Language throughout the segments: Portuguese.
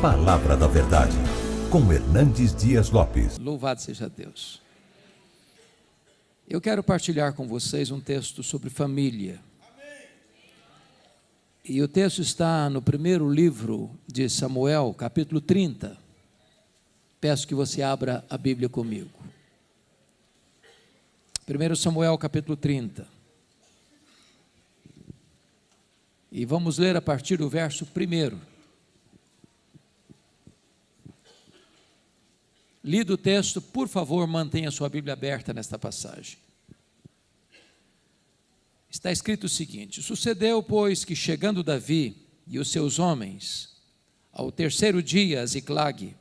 Palavra da Verdade, com Hernandes Dias Lopes. Louvado seja Deus. Eu quero partilhar com vocês um texto sobre família. E o texto está no primeiro livro de Samuel, capítulo 30. Peço que você abra a Bíblia comigo. 1 Samuel, capítulo 30. E vamos ler a partir do verso 1. Lido o texto, por favor, mantenha sua Bíblia aberta nesta passagem. Está escrito o seguinte: sucedeu, pois, que chegando Davi e os seus homens, ao terceiro dia a Ziclag,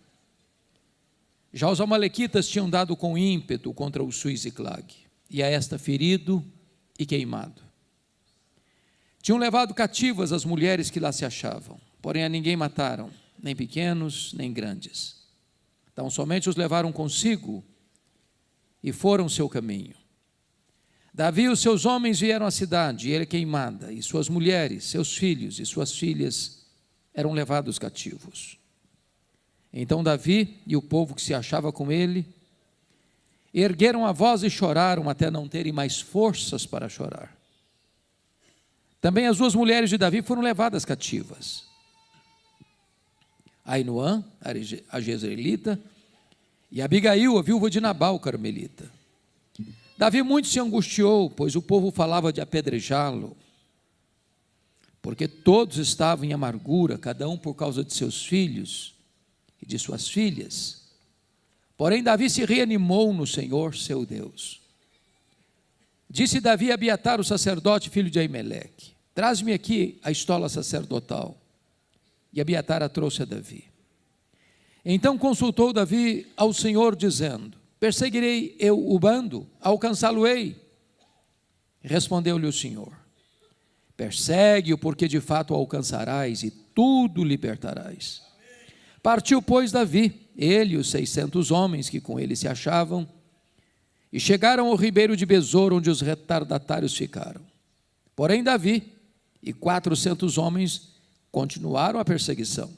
já os amalequitas tinham dado com ímpeto contra o sul Ziclag, e a esta ferido e queimado. Tinham levado cativas as mulheres que lá se achavam, porém a ninguém mataram, nem pequenos, nem grandes. Então somente os levaram consigo e foram seu caminho. Davi e os seus homens vieram à cidade, e ele queimada, e suas mulheres, seus filhos e suas filhas eram levados cativos. Então Davi e o povo que se achava com ele ergueram a voz e choraram até não terem mais forças para chorar. Também as duas mulheres de Davi foram levadas cativas. Ainoã, a jezreelita, e Abigail, a viúva de Nabal, o carmelita. Davi muito se angustiou, pois o povo falava de apedrejá-lo, porque todos estavam em amargura, cada um por causa de seus filhos e de suas filhas. Porém Davi se reanimou no Senhor, seu Deus. Disse Davi a Abiatar, o sacerdote, filho de Aimeleque: traz-me aqui a estola sacerdotal. E Abiatar a trouxe a Davi. Então consultou Davi ao Senhor, dizendo: perseguirei eu o bando? Alcançá-lo-ei? Respondeu-lhe o Senhor: persegue-o, porque de fato o alcançarás e tudo libertarás. Partiu, pois, Davi, ele e os 600 homens que com ele se achavam, e chegaram ao ribeiro de Besor, onde os retardatários ficaram. Porém Davi e 400 homens continuaram a perseguição,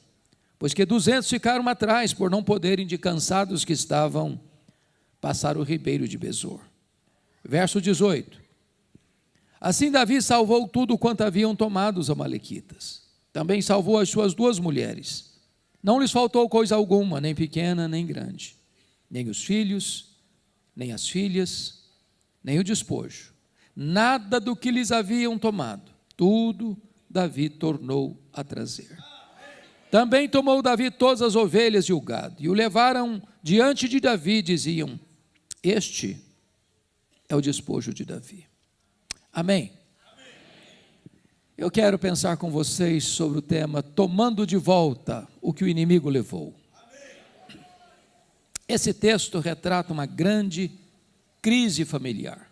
pois que 200 ficaram atrás, por não poderem, de cansados que estavam, passar o ribeiro de Besor. Verso 18. Assim Davi salvou tudo quanto haviam tomado os amalequitas. Também salvou as suas duas mulheres. Não lhes faltou coisa alguma, nem pequena, nem grande, nem os filhos, nem as filhas, nem o despojo. Nada do que lhes haviam tomado, tudo Davi tornou a trazer. Também tomou Davi todas as ovelhas e o gado, e o levaram diante de Davi, diziam: este é o despojo de Davi. Amém. Eu quero pensar com vocês sobre o tema tomando de volta o que o inimigo levou. Esse texto retrata uma grande crise familiar.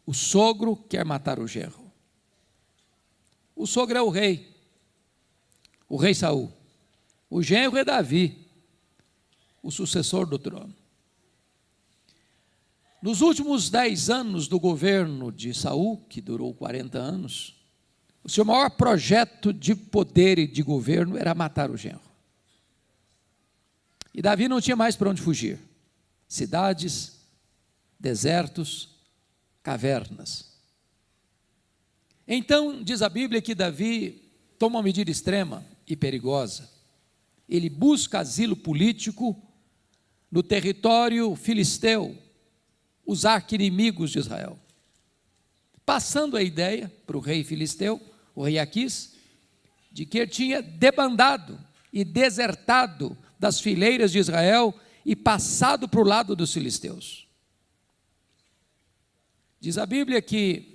O sogro quer matar o genro. O sogro é o rei Saul. O genro é Davi, o sucessor do trono. Nos últimos 10 anos do governo de Saul, que durou 40 anos, o seu maior projeto de poder e de governo era matar o genro. E Davi não tinha mais para onde fugir. Cidades, desertos, cavernas. Então, diz a Bíblia que Davi toma uma medida extrema e perigosa. Ele busca asilo político no território filisteu, os arqui-inimigos de Israel. Passando a ideia para o rei filisteu, o rei Aquis, de que ele tinha debandado e desertado das fileiras de Israel e passado para o lado dos filisteus. Diz a Bíblia que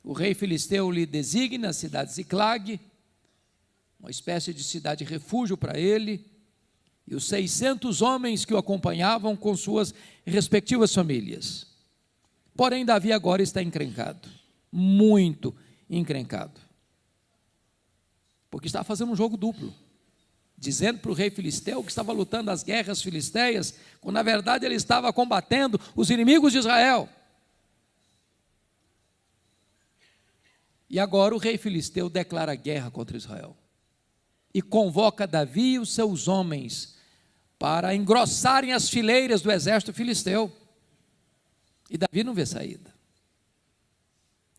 o rei filisteu lhe designa a cidade de Ziclag, uma espécie de cidade refúgio para ele, e os 600 homens que o acompanhavam com suas respectivas famílias. Porém, Davi agora está encrencado, muito encrencado, porque estava fazendo um jogo duplo, dizendo para o rei filisteu que estava lutando as guerras filisteias, quando na verdade ele estava combatendo os inimigos de Israel. E agora o rei filisteu declara guerra contra Israel. e convoca Davi e os seus homens para engrossarem as fileiras do exército filisteu. E Davi não vê saída.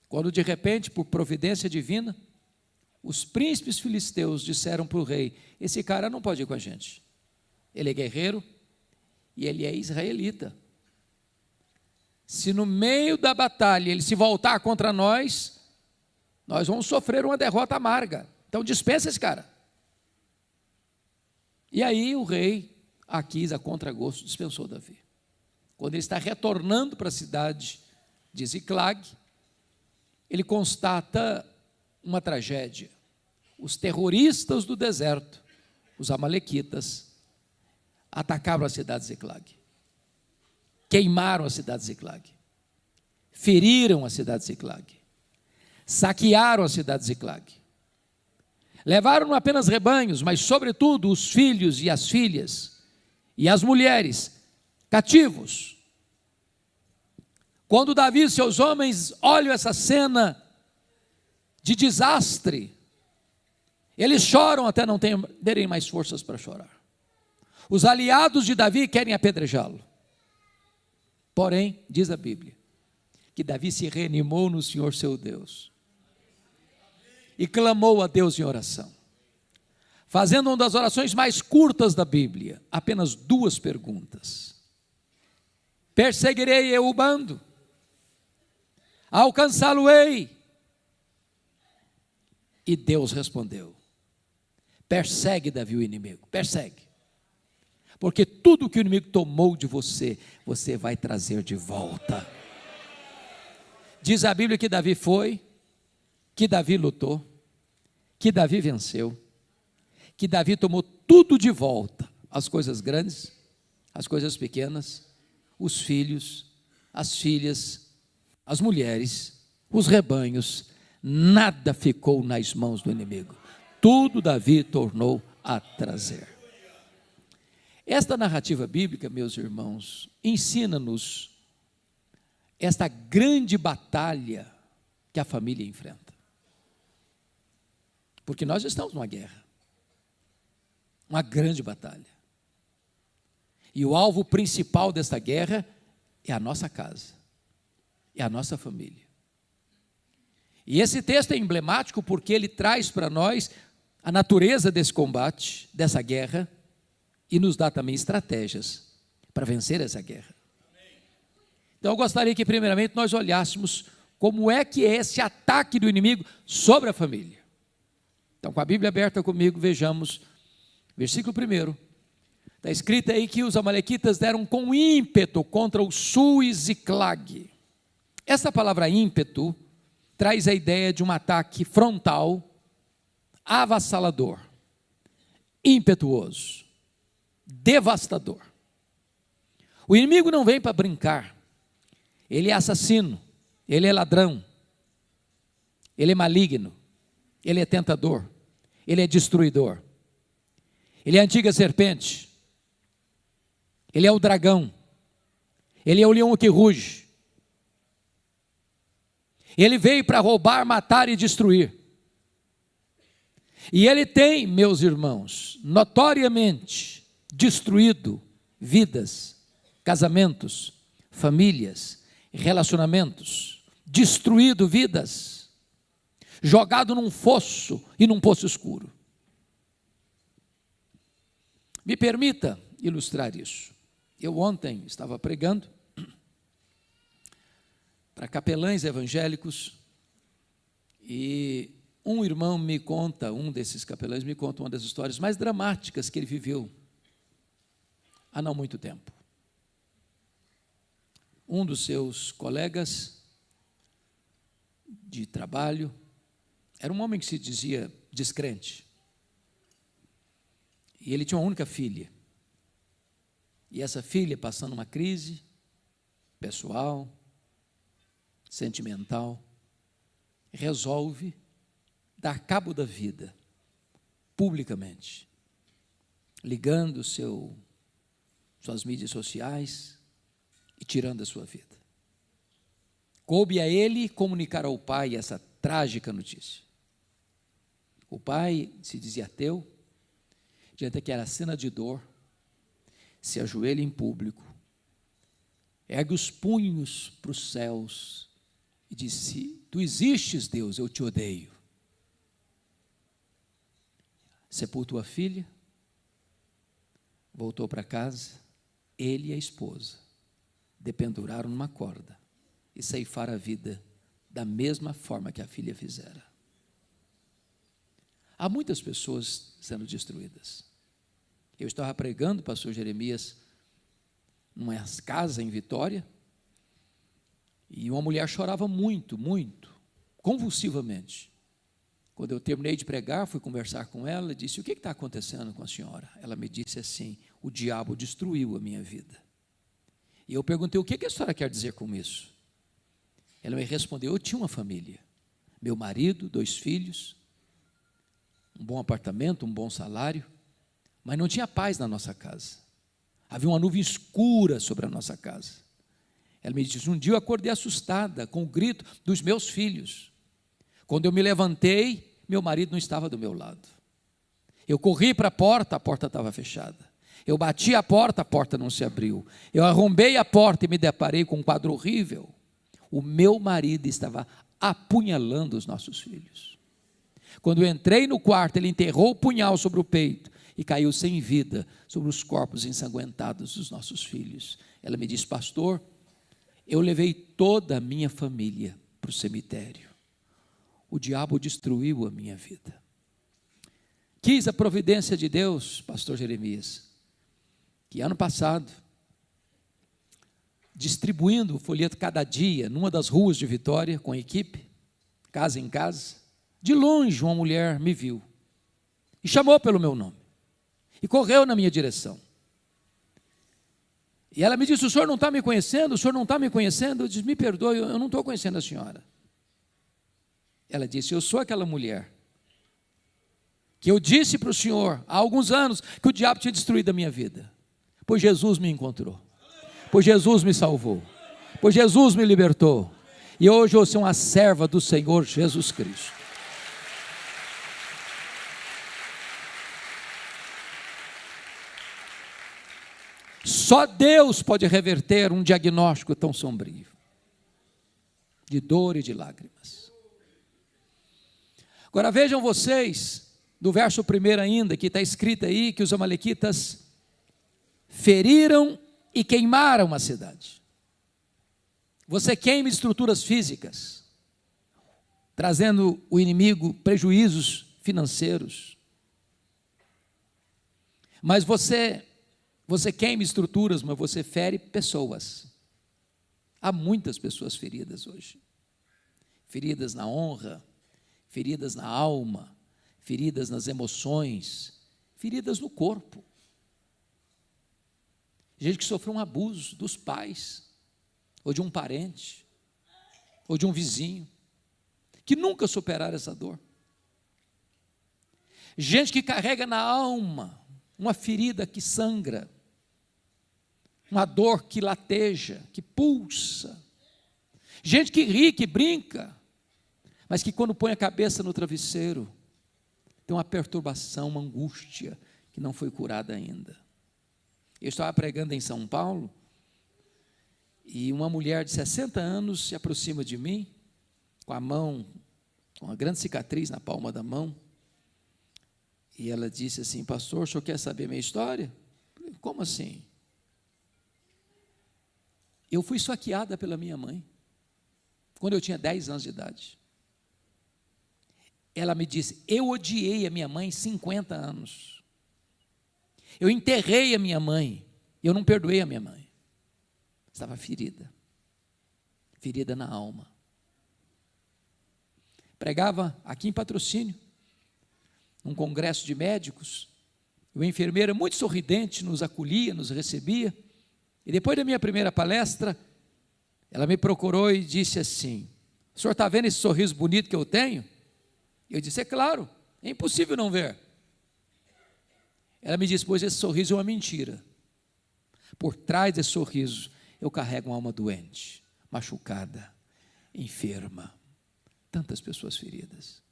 Quando de repente, por providência divina, os príncipes filisteus disseram para o rei: esse cara não pode ir com a gente, ele é guerreiro e ele é israelita. Se no meio da batalha ele se voltar contra nós, nós vamos sofrer uma derrota amarga, então dispensa esse cara. E aí o rei Aquis, a contragosto, dispensou Davi. Quando ele está retornando para a cidade de Ziclag, ele constata uma tragédia. Os terroristas do deserto, os amalequitas, atacaram a cidade de Ziclag, queimaram a cidade de Ziclag, feriram a cidade de Ziclag, saquearam a cidade de Ziclag, levaram não apenas rebanhos, mas sobretudo os filhos e as filhas e as mulheres cativos. Quando Davi e seus homens olham essa cena de desastre, eles choram até não terem mais forças para chorar. Os aliados de Davi querem apedrejá-lo. Porém, diz a Bíblia, que Davi se reanimou no Senhor seu Deus e clamou a Deus em oração, fazendo uma das orações mais curtas da Bíblia, apenas 2 perguntas: perseguirei eu o bando? Alcançá-lo-ei? E Deus respondeu: persegue, Davi, o inimigo, persegue, porque tudo que o inimigo tomou de você, você vai trazer de volta. Diz a Bíblia que Davi foi, que Davi lutou, que Davi venceu, que Davi tomou tudo de volta, as coisas grandes, as coisas pequenas, os filhos, as filhas, as mulheres, os rebanhos, nada ficou nas mãos do inimigo, tudo Davi tornou a trazer. Esta narrativa bíblica, meus irmãos, ensina-nos esta grande batalha que a família enfrenta, porque nós estamos numa guerra, uma grande batalha, e o alvo principal desta guerra é a nossa casa, é a nossa família. E esse texto é emblemático porque ele traz para nós a natureza desse combate, dessa guerra, e nos dá também estratégias para vencer essa guerra. Então eu gostaria que primeiramente nós olhássemos como é que é esse ataque do inimigo sobre a família. Então, com a Bíblia aberta comigo, vejamos versículo 1. Está escrito aí que os amalequitas deram com ímpeto contra o sul e Ziclag. Essa palavra ímpeto traz a ideia de um ataque frontal, avassalador, impetuoso, devastador. O inimigo não vem para brincar, ele é assassino, ele é ladrão, ele é maligno, ele é tentador, ele é destruidor, ele é a antiga serpente, ele é o dragão, ele é o leão que ruge. Ele veio para roubar, matar e destruir. E ele tem, meus irmãos, notoriamente destruído vidas, casamentos, famílias, relacionamentos, destruído vidas, jogado num fosso e num poço escuro. Me permita ilustrar isso. Eu ontem estava pregando para capelães evangélicos e um irmão me conta, um desses capelães me conta uma das histórias mais dramáticas que ele viveu há não muito tempo. Um dos seus colegas de trabalho era um homem que se dizia descrente. E ele tinha uma única filha. E essa filha, passando uma crise pessoal, sentimental, resolve dar cabo da vida, publicamente, ligando suas mídias sociais e tirando a sua vida. Coube a ele comunicar ao pai essa trágica notícia. O pai se dizia ateu, diante daquela cena de dor, se ajoelha em público, ergue os punhos para os céus e disse: tu existes, Deus, eu te odeio. Sepultou a filha, voltou para casa, ele e a esposa dependuraram numa corda e ceifaram a vida da mesma forma que a filha fizera. Há muitas pessoas sendo destruídas. Eu estava pregando, pastor Jeremias, numa casa em Vitória, e uma mulher chorava muito, muito, convulsivamente. Quando eu terminei de pregar, fui conversar com ela e disse: o que está acontecendo com a senhora? Ela me disse assim: o diabo destruiu a minha vida. E eu perguntei: o que a senhora quer dizer com isso? Ela me respondeu: eu tinha uma família, meu marido, 2 filhos, um bom apartamento, um bom salário, mas não tinha paz na nossa casa. Havia uma nuvem escura sobre a nossa casa. Ela me disse: um dia eu acordei assustada com o grito dos meus filhos. Quando eu me levantei, meu marido não estava do meu lado. Eu corri para a porta estava fechada. Eu bati a porta não se abriu. Eu arrombei a porta e me deparei com um quadro horrível. O meu marido estava apunhalando os nossos filhos. Quando eu entrei no quarto, ele enterrou o punhal sobre o peito e caiu sem vida sobre os corpos ensanguentados dos nossos filhos. Ela me disse: pastor, eu levei toda a minha família para o cemitério. O diabo destruiu a minha vida. Quis a providência de Deus, pastor Jeremias, que ano passado, distribuindo o folheto cada dia, numa das ruas de Vitória, com a equipe, casa em casa, de longe uma mulher me viu, e chamou pelo meu nome, e correu na minha direção. E ela me disse: o senhor não está me conhecendo? O senhor não está me conhecendo? Eu disse: me perdoe, eu não estou conhecendo a senhora. Ela disse: eu sou aquela mulher que eu disse para o senhor há alguns anos que o diabo tinha destruído a minha vida, pois Jesus me encontrou, pois Jesus me salvou, pois Jesus me libertou, e hoje eu sou uma serva do Senhor Jesus Cristo. Só Deus pode reverter um diagnóstico tão sombrio, de dor e de lágrimas. Agora vejam vocês, do verso 1 ainda, que está escrito aí, que os amalequitas feriram e queimaram a cidade. Você queima estruturas físicas, trazendo o inimigo prejuízos financeiros. Mas você queima estruturas, mas você fere pessoas. Há muitas pessoas feridas hoje. Feridas na honra, feridas na alma, feridas nas emoções, feridas no corpo. Gente que sofreu um abuso dos pais, ou de um parente, ou de um vizinho, que nunca superaram essa dor. Gente que carrega na alma uma ferida que sangra, uma dor que lateja, que pulsa. Gente que ri, que brinca, mas que quando põe a cabeça no travesseiro, tem uma perturbação, uma angústia que não foi curada ainda. Eu estava pregando em São Paulo, e uma mulher de 60 anos se aproxima de mim, com a mão, com uma grande cicatriz na palma da mão, e ela disse assim: pastor, o senhor quer saber minha história? Eu falei: como assim? Eu fui esfaqueada pela minha mãe, quando eu tinha 10 anos de idade. Ela me disse: eu odiei a minha mãe 50 anos. Eu enterrei a minha mãe, eu não perdoei a minha mãe. Estava ferida, ferida na alma. Pregava aqui em Patrocínio, num congresso de médicos, e uma enfermeira muito sorridente nos acolhia, nos recebia, e depois da minha primeira palestra, ela me procurou e disse assim: o senhor está vendo esse sorriso bonito que eu tenho? Eu disse: é claro, é impossível não ver. Ela me disse: pois esse sorriso é uma mentira. Por trás desse sorriso, eu carrego uma alma doente, machucada, enferma. Tantas pessoas feridas.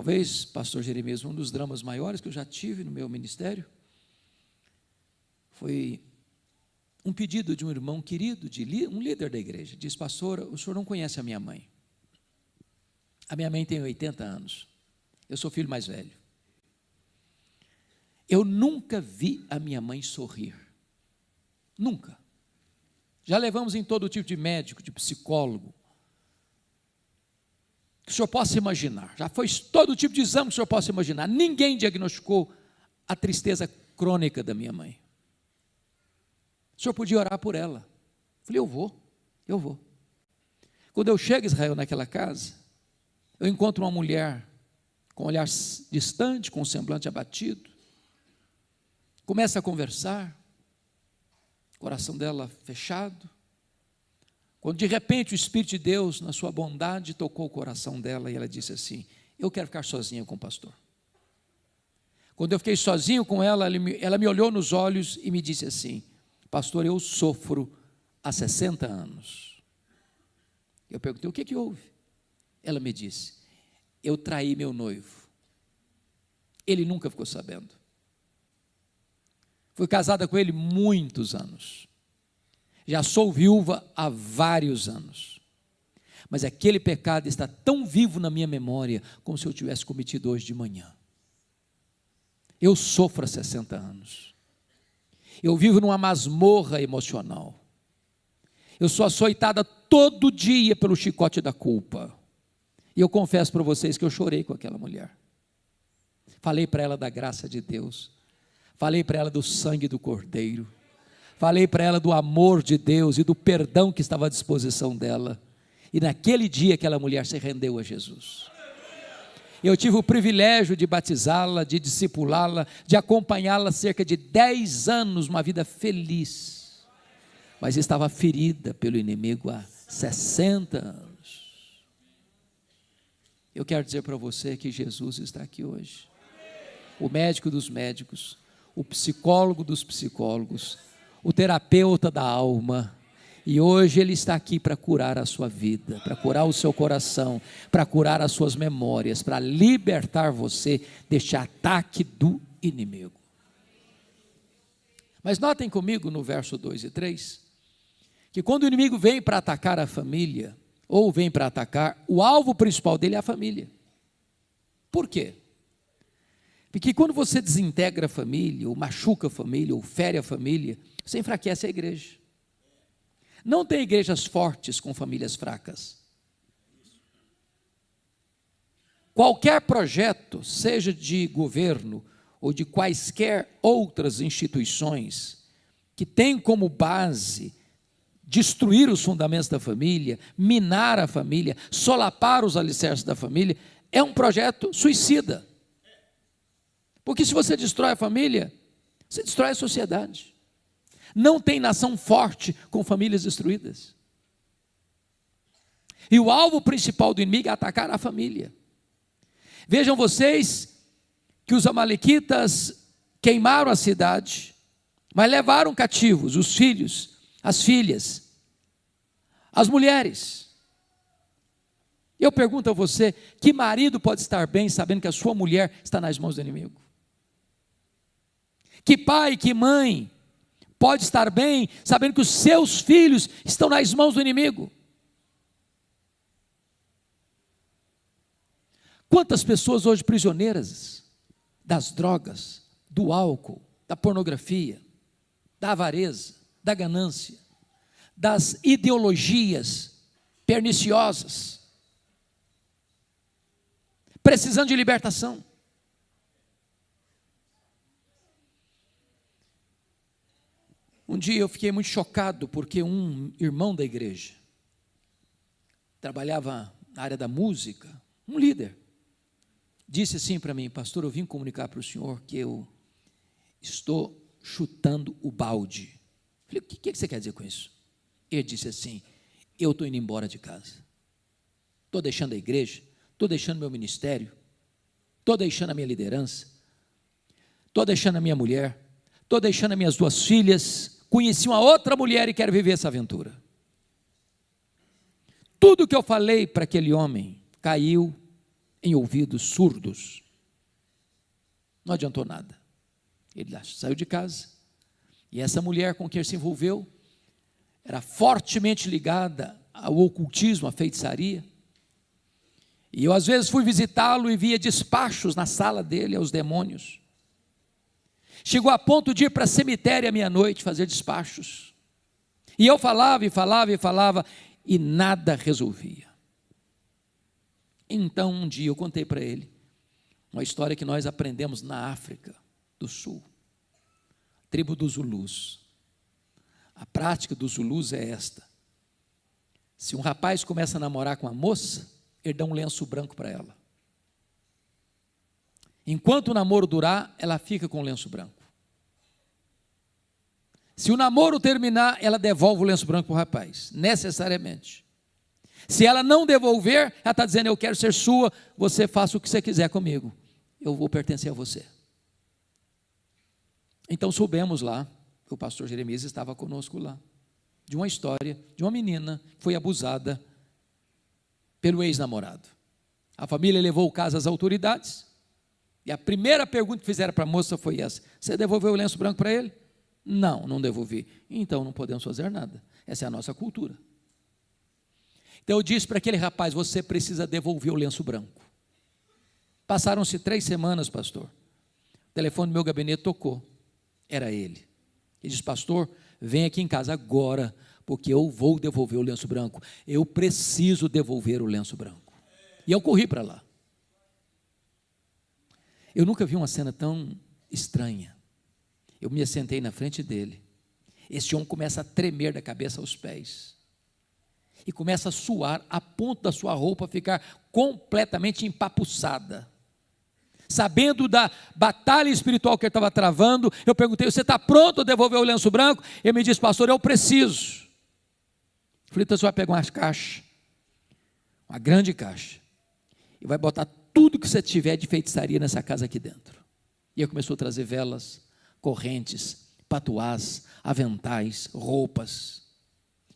Talvez, pastor Jeremias, um dos dramas maiores que eu já tive no meu ministério foi um pedido de um irmão querido, um líder da igreja. Diz: pastor, o senhor não conhece a minha mãe. A minha mãe tem 80 anos. Eu sou o filho mais velho. Eu nunca vi a minha mãe sorrir. Nunca. Já levamos em todo tipo de médico, de psicólogo, que o senhor possa imaginar. Já foi todo tipo de exame que o senhor possa imaginar. Ninguém diagnosticou a tristeza crônica da minha mãe. O senhor podia orar por ela. Eu falei: eu vou. Quando eu chego, Israel, naquela casa, eu encontro uma mulher com um olhar distante, com um semblante abatido. Começa a conversar, o coração dela fechado. Quando de repente o Espírito de Deus, na sua bondade, tocou o coração dela e ela disse assim: eu quero ficar sozinha com o pastor. Quando eu fiquei sozinho com ela, ela me olhou nos olhos e me disse assim: pastor, eu sofro há 60 anos. Eu perguntei: o que houve? Ela me disse: eu traí meu noivo. Ele nunca ficou sabendo. Fui casada com ele muitos anos. Já sou viúva há vários anos. Mas aquele pecado está tão vivo na minha memória, como se eu tivesse cometido hoje de manhã. Eu sofro há 60 anos. Eu vivo numa masmorra emocional. Eu sou açoitada todo dia pelo chicote da culpa. E eu confesso para vocês que eu chorei com aquela mulher. Falei para ela da graça de Deus. Falei para ela do sangue do Cordeiro. Falei para ela do amor de Deus e do perdão que estava à disposição dela. E naquele dia aquela mulher se rendeu a Jesus. Eu tive o privilégio de batizá-la, de discipulá-la, de acompanhá-la cerca de 10 anos, uma vida feliz. Mas estava ferida pelo inimigo há 60 anos. Eu quero dizer para você que Jesus está aqui hoje. O médico dos médicos, o psicólogo dos psicólogos, o terapeuta da alma. E hoje Ele está aqui para curar a sua vida, para curar o seu coração, para curar as suas memórias, para libertar você deste ataque do inimigo. Mas notem comigo no verso 2 e 3, que quando o inimigo vem para atacar a família, ou vem para atacar, o alvo principal dele é a família. Por quê? Porque quando você desintegra a família, ou machuca a família, ou fere a família, você enfraquece a igreja. Não tem igrejas fortes com famílias fracas. Qualquer projeto, seja de governo ou de quaisquer outras instituições, que tem como base destruir os fundamentos da família, minar a família, solapar os alicerces da família, é um projeto suicida. Porque se você destrói a família, você destrói a sociedade. Não tem nação forte com famílias destruídas. E o alvo principal do inimigo é atacar a família. Vejam vocês que os amalequitas queimaram a cidade, mas levaram cativos os filhos, as filhas, as mulheres. Eu pergunto a você: que marido pode estar bem sabendo que a sua mulher está nas mãos do inimigo? Que pai, que mãe pode estar bem sabendo que os seus filhos estão nas mãos do inimigo? Quantas pessoas hoje prisioneiras das drogas, do álcool, da pornografia, da avareza, da ganância, das ideologias perniciosas, precisando de libertação. Um dia eu fiquei muito chocado porque um irmão da igreja, trabalhava na área da música, um líder, disse assim para mim: pastor, eu vim comunicar para o senhor que eu estou chutando o balde. Eu falei: o que você quer dizer com isso? Ele disse assim: eu estou indo embora de casa, estou deixando a igreja, estou deixando meu ministério, estou deixando a minha liderança, estou deixando a minha mulher, estou deixando as minhas 2 filhas, conheci uma outra mulher e quero viver essa aventura. Tudo que eu falei para aquele homem caiu em ouvidos surdos. Não adiantou nada. Ele saiu de casa, e essa mulher com quem ele se envolveu era fortemente ligada ao ocultismo, à feitiçaria. E eu às vezes fui visitá-lo e via despachos na sala dele aos demônios. Chegou a ponto de ir para cemitério à meia-noite fazer despachos. E eu falava e falava e falava, e nada resolvia. Então um dia eu contei para ele uma história que nós aprendemos na África do Sul, tribo dos Zulus. A prática dos Zulus é esta: se um rapaz começa a namorar com uma moça, ele dá um lenço branco para ela. Enquanto o namoro durar, ela fica com o lenço branco. Se o namoro terminar, ela devolve o lenço branco para o rapaz, necessariamente. Se ela não devolver, ela está dizendo: eu quero ser sua, você faça o que você quiser comigo, eu vou pertencer a você. Então soubemos lá, o pastor Jeremias estava conosco lá, de uma história de uma menina que foi abusada pelo ex-namorado. A família levou o caso às autoridades, e a primeira pergunta que fizeram para a moça foi essa: você devolveu o lenço branco para ele? Não, não devolvi. Então não podemos fazer nada, essa é a nossa cultura. Então eu disse para aquele rapaz: você precisa devolver o lenço branco. Passaram-se 3 semanas, pastor, o telefone do meu gabinete tocou, era ele. Ele disse: pastor, vem aqui em casa agora, porque eu vou devolver o lenço branco, eu preciso devolver o lenço branco. E eu corri para lá. Eu nunca vi uma cena tão estranha. Eu me assentei na frente dele, esse homem começa a tremer da cabeça aos pés, e começa a suar, a ponto da sua roupa ficar completamente empapuçada. Sabendo da batalha espiritual que ele estava travando, eu perguntei: você está pronto a devolver o lenço branco? Ele me disse: pastor, eu preciso. Eu falei: então você vai pegar umas caixas, uma grande caixa, e vai botar tudo que você tiver de feitiçaria nessa casa aqui dentro. E ele começou a trazer velas, correntes, patuás, aventais, roupas.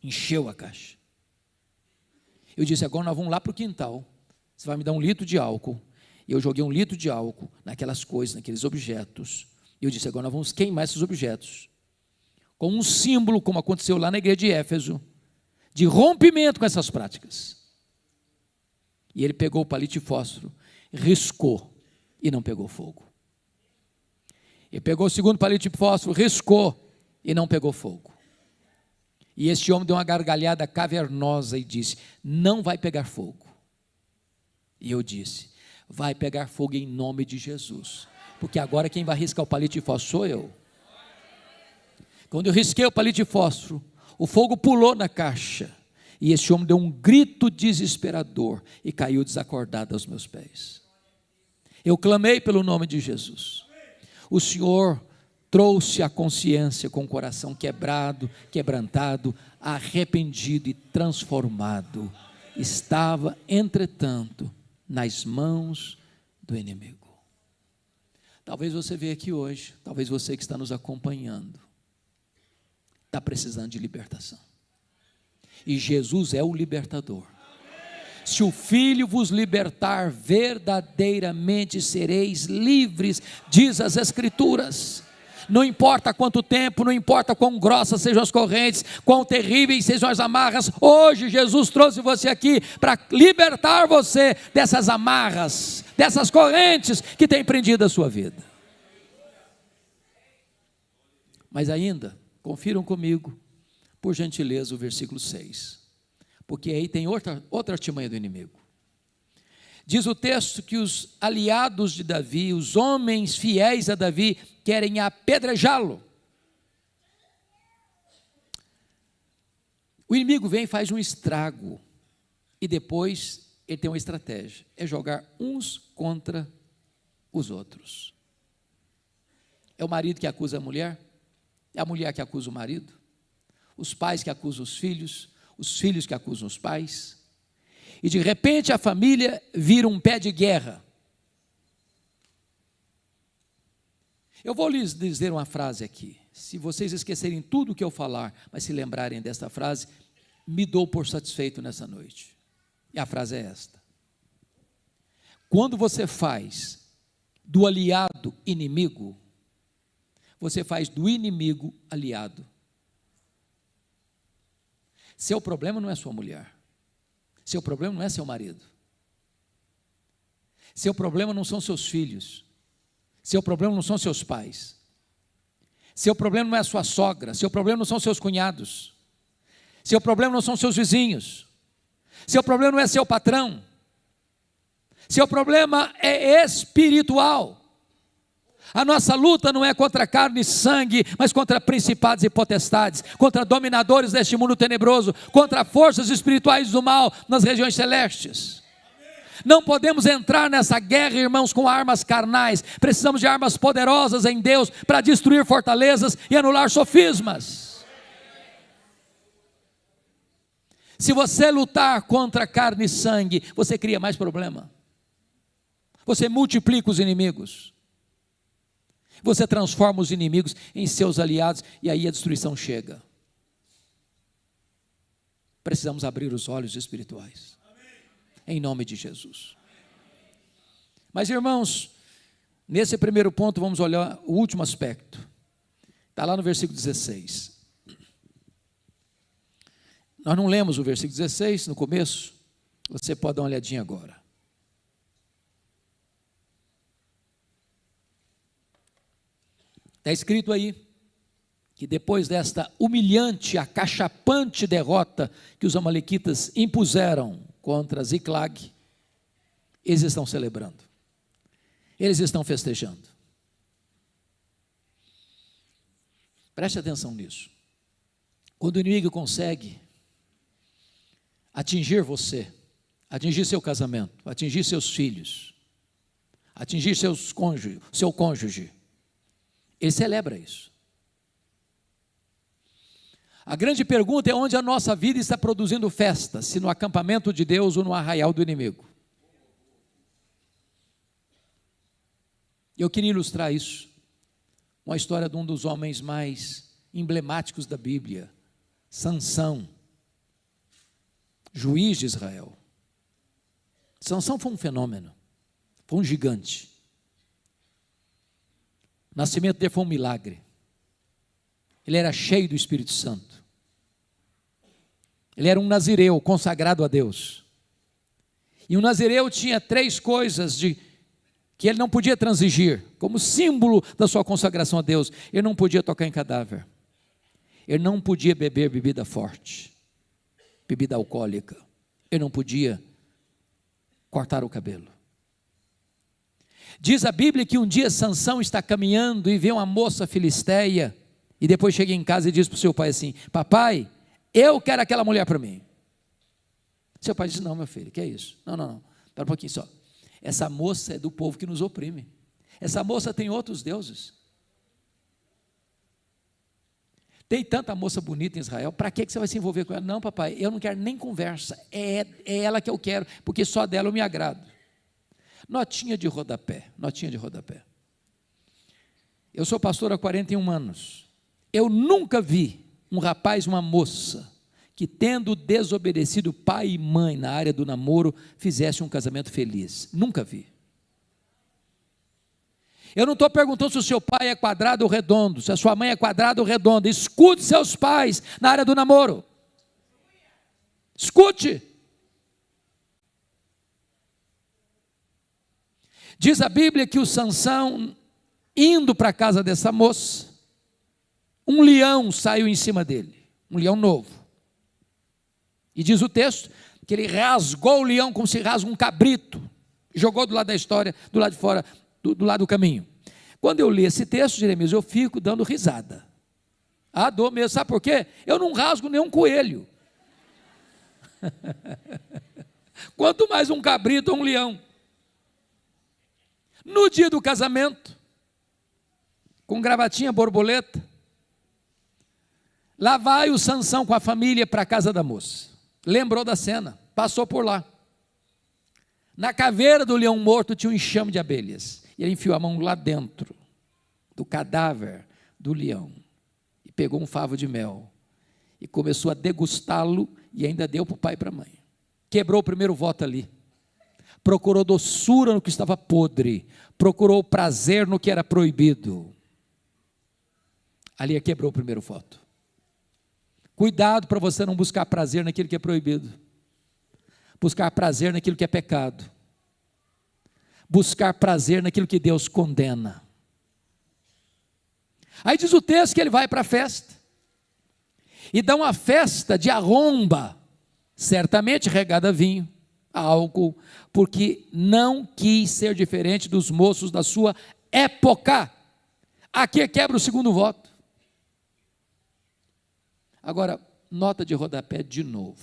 Encheu a caixa. Eu disse: agora nós vamos lá para o quintal, você vai me dar 1 litro de álcool. E eu joguei 1 litro de álcool naquelas coisas, naqueles objetos. E eu disse: agora nós vamos queimar esses objetos, com um símbolo, como aconteceu lá na igreja de Éfeso, de rompimento com essas práticas. E ele pegou o palito de fósforo, riscou, e não pegou fogo. Ele pegou o segundo palito de fósforo, riscou, e não pegou fogo. E este homem deu uma gargalhada cavernosa e disse: não vai pegar fogo. E eu disse: vai pegar fogo em nome de Jesus, porque agora quem vai riscar o palito de fósforo sou eu. Quando eu risquei o palito de fósforo, o fogo pulou na caixa, e esse homem deu um grito desesperador e caiu desacordado aos meus pés. Eu clamei pelo nome de Jesus. O Senhor trouxe a consciência com o coração quebrado, quebrantado, arrependido e transformado. Estava, entretanto, nas mãos do inimigo. Talvez você veja aqui hoje, talvez você que está nos acompanhando, está precisando de libertação. E Jesus é o libertador. Se o Filho vos libertar, verdadeiramente sereis livres, diz as Escrituras. Não importa quanto tempo, não importa quão grossas sejam as correntes, quão terríveis sejam as amarras, hoje Jesus trouxe você aqui para libertar você dessas amarras, dessas correntes que têm prendido a sua vida. Mas ainda, confiram comigo, por gentileza, o versículo 6, porque aí tem outra artimanha do inimigo. Diz o texto que os aliados de Davi, os homens fiéis a Davi, querem apedrejá-lo. O inimigo vem e faz um estrago, e depois ele tem uma estratégia, é jogar uns contra os outros. É o marido que acusa a mulher, é a mulher que acusa o marido, os pais que acusam os filhos que acusam os pais, e de repente a família vira um pé de guerra. Eu vou lhes dizer uma frase aqui, se vocês esquecerem tudo o que eu falar, mas se lembrarem desta frase, me dou por satisfeito nessa noite. E a frase é esta: Quando você faz do aliado inimigo, você faz do inimigo aliado. Seu problema não é sua mulher. Seu problema não é seu marido. Seu problema não são seus filhos. Seu problema não são seus pais. Seu problema não é a sua sogra. Seu problema não são seus cunhados. Seu problema não são seus vizinhos. Seu problema não é seu patrão. Seu problema é espiritual. A nossa luta não é contra carne e sangue, mas contra principados e potestades, contra dominadores deste mundo tenebroso, contra forças espirituais do mal nas regiões celestes. Não podemos entrar nessa guerra, irmãos, com armas carnais. Precisamos de armas poderosas em Deus para destruir fortalezas e anular sofismas. Se você lutar contra carne e sangue, você cria mais problema. Você multiplica os inimigos. Você transforma os inimigos em seus aliados e aí a destruição chega. Precisamos abrir os olhos espirituais. Em nome de Jesus. Mas, irmãos, nesse primeiro ponto vamos olhar o último aspecto. Está lá no versículo 16. Nós não lemos o versículo 16 no começo. Você pode dar uma olhadinha agora. Está escrito aí que depois desta humilhante, acachapante derrota que os amalequitas impuseram contra Ziclag, eles estão celebrando, eles estão festejando. Preste atenção nisso. Quando o inimigo consegue atingir você, atingir seu casamento, atingir seus filhos, atingir seu cônjuge, ele celebra isso. A grande pergunta é onde a nossa vida está produzindo festa, se no acampamento de Deus ou no arraial do inimigo. Eu queria ilustrar isso com a história de um dos homens mais emblemáticos da Bíblia, Sansão, juiz de Israel. Sansão foi um fenômeno, foi um gigante. O nascimento dele foi um milagre. Ele era cheio do Espírito Santo. Ele era um nazireu consagrado a Deus. E o nazireu tinha 3 coisas que ele não podia transigir, como símbolo da sua consagração a Deus. Ele não podia tocar em cadáver. Ele não podia beber bebida forte, bebida alcoólica. Ele não podia cortar o cabelo. Diz a Bíblia que um dia Sansão está caminhando e vê uma moça filisteia. E depois chega em casa e diz para o seu pai assim: papai, eu quero aquela mulher para mim. Seu pai diz: não, meu filho, que é isso? Não, espera um pouquinho só. Essa moça é do povo que nos oprime. Essa moça tem outros deuses. Tem tanta moça bonita em Israel, para que você vai se envolver com ela? Não, papai, eu não quero nem conversa, é ela que eu quero, porque só dela eu me agrado. Notinha de rodapé. Eu sou pastor há 41 anos. Eu nunca vi um rapaz e uma moça que, tendo desobedecido pai e mãe na área do namoro, fizesse um casamento feliz. Nunca vi. Eu não estou perguntando se o seu pai é quadrado ou redondo, se a sua mãe é quadrada ou redonda. Escute seus pais na área do namoro. Escute. Diz a Bíblia que o Sansão, indo para a casa dessa moça, um leão saiu em cima dele, um leão novo. E diz o texto que ele rasgou o leão como se rasga um cabrito, jogou do lado da história, do lado de fora, do lado do caminho. Quando eu li esse texto, Jeremias, eu fico dando risada. Dou mesmo, sabe por quê? Eu não rasgo nenhum coelho. Quanto mais um cabrito ou um leão. No dia do casamento, com gravatinha borboleta, lá vai o Sansão com a família para a casa da moça. Lembrou da cena, passou por lá. Na caveira do leão morto tinha um enxame de abelhas. E ele enfiou a mão lá dentro do cadáver do leão e pegou um favo de mel e começou a degustá-lo e ainda deu para o pai e para a mãe. Quebrou o primeiro voto ali. procurou doçura no que estava podre, procurou prazer no que era proibido. Ali quebrou o primeiro voto. Cuidado para você não buscar prazer naquilo que é proibido, buscar prazer naquilo que é pecado, buscar prazer naquilo que Deus condena. Aí diz o texto que ele vai para a festa, e dá uma festa de arromba, certamente regada a vinho, a álcool, porque não quis ser diferente dos moços da sua época. Aqui quebra o segundo voto. Agora, nota de rodapé de novo.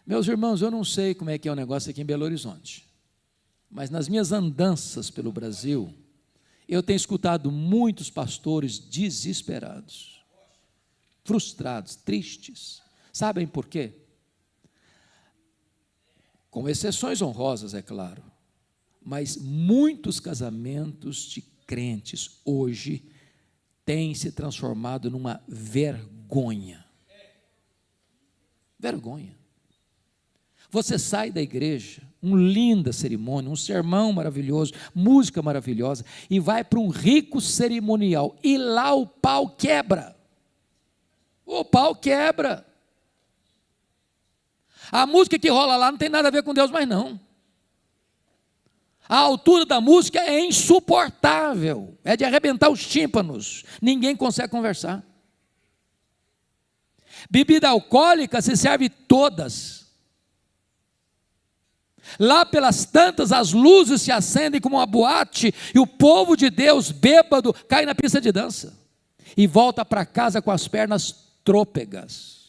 Meus irmãos, eu não sei como é que é o negócio aqui em Belo Horizonte, mas nas minhas andanças pelo Brasil, eu tenho escutado muitos pastores desesperados, frustrados, tristes. Sabem por quê? Com exceções honrosas, é claro, mas muitos casamentos de crentes hoje têm se transformado numa vergonha. Vergonha. Você sai da igreja, uma linda cerimônia, um sermão maravilhoso, música maravilhosa, e vai para um rico cerimonial, e lá o pau quebra. O pau quebra. A música que rola lá não tem nada a ver com Deus mais não. A altura da música é insuportável, é de arrebentar os tímpanos, ninguém consegue conversar. Bebida alcoólica se serve todas. Lá pelas tantas as luzes se acendem como uma boate, e o povo de Deus bêbado cai na pista de dança, e volta para casa com as pernas trôpegas.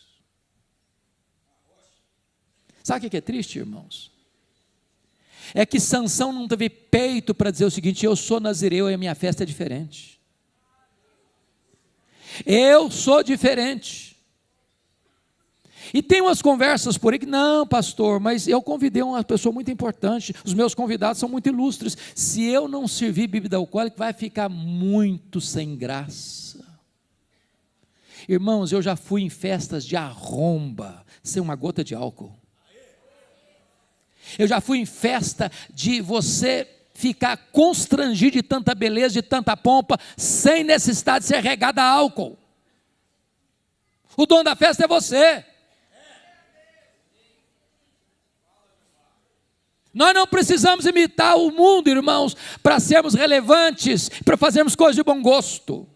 Sabe o que é triste, irmãos? É que Sansão não teve peito para dizer o seguinte: eu sou nazireu e a minha festa é diferente. Eu sou diferente. E tem umas conversas por aí que, não, pastor, mas eu convidei uma pessoa muito importante, os meus convidados são muito ilustres, se eu não servir bebida alcoólica, vai ficar muito sem graça. Irmãos, eu já fui em festas de arromba, sem uma gota de álcool. Eu já fui em festa de você ficar constrangido de tanta beleza, de tanta pompa, sem necessidade de ser regada a álcool. O dono da festa é você. Nós não precisamos imitar o mundo, irmãos, para sermos relevantes, para fazermos coisas de bom gosto.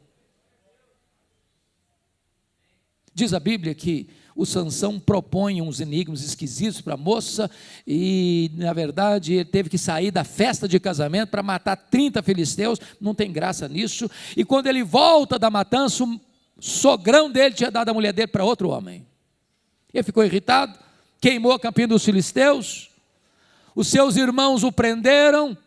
Diz a Bíblia que o Sansão propõe uns enigmas esquisitos para a moça, e na verdade ele teve que sair da festa de casamento para matar 30 filisteus, não tem graça nisso, e quando ele volta da matança, o sogrão dele tinha dado a mulher dele para outro homem. Ele ficou irritado, queimou a campina dos filisteus, os seus irmãos o prenderam,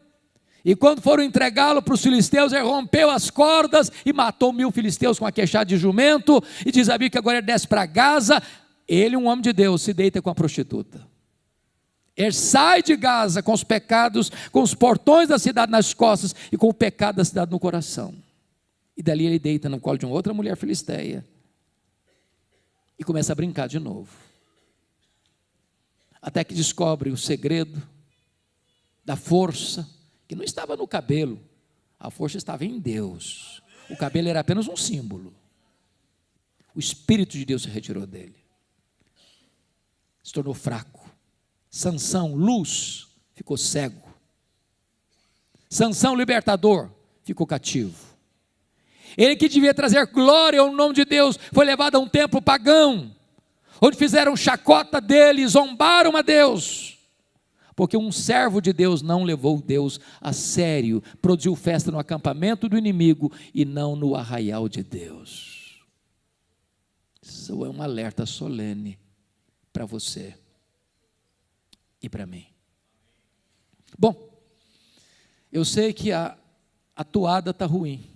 e quando foram entregá-lo para os filisteus, ele rompeu as cordas e matou 1000 filisteus com a queixada de jumento, e diz a Bíblia que agora ele desce para Gaza. Ele, um homem de Deus, se deita com a prostituta. Ele sai de Gaza com os pecados, com os portões da cidade nas costas, e com o pecado da cidade no coração, e dali ele deita no colo de uma outra mulher filisteia, e começa a brincar de novo, até que descobre o segredo da força, que não estava no cabelo, a força estava em Deus. O cabelo era apenas um símbolo. O Espírito de Deus se retirou dele, se tornou fraco. Sansão, luz, ficou cego. Sansão, libertador, ficou cativo. Ele que devia trazer glória ao nome de Deus, foi levado a um templo pagão, onde fizeram chacota dele, zombaram a Deus, porque um servo de Deus não levou Deus a sério, produziu festa no acampamento do inimigo e não no arraial de Deus. Isso é um alerta solene para você e para mim. Bom, eu sei que a toada está ruim,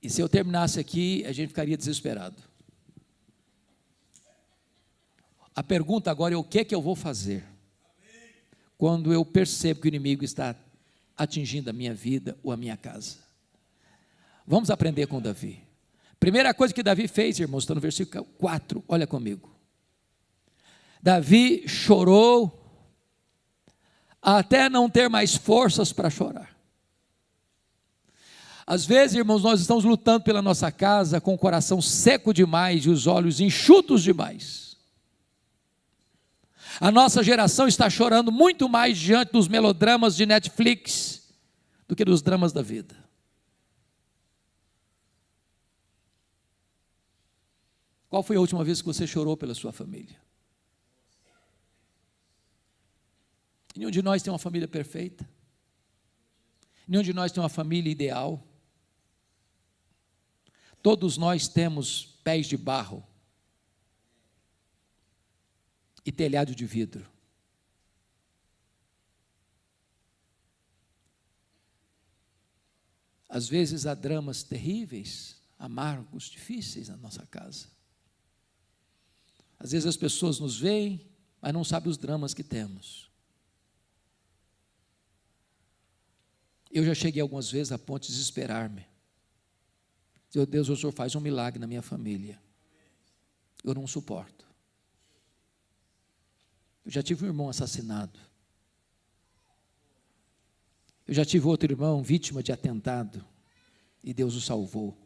e se eu terminasse aqui, a gente ficaria desesperado. A pergunta agora é: o que é que eu vou fazer quando eu percebo que o inimigo está atingindo a minha vida ou a minha casa? Vamos aprender com Davi. Primeira coisa que Davi fez, irmãos, está no versículo 4, olha comigo. Davi chorou até não ter mais forças para chorar. Às vezes, irmãos, nós estamos lutando pela nossa casa com o coração seco demais e os olhos enxutos demais. A nossa geração está chorando muito mais diante dos melodramas de Netflix do que dos dramas da vida. Qual foi a última vez que você chorou pela sua família? Nenhum de nós tem uma família perfeita. Nenhum de nós tem uma família ideal. Todos nós temos pés de barro e telhado de vidro. Às vezes há dramas terríveis, amargos, difíceis na nossa casa. Às vezes as pessoas nos veem, mas não sabem os dramas que temos. Eu já cheguei algumas vezes a ponto de desesperar-me. Meu Deus, o Senhor faz um milagre na minha família. Eu não suporto. Eu já tive um irmão assassinado. Eu já tive outro irmão vítima de atentado e Deus o salvou.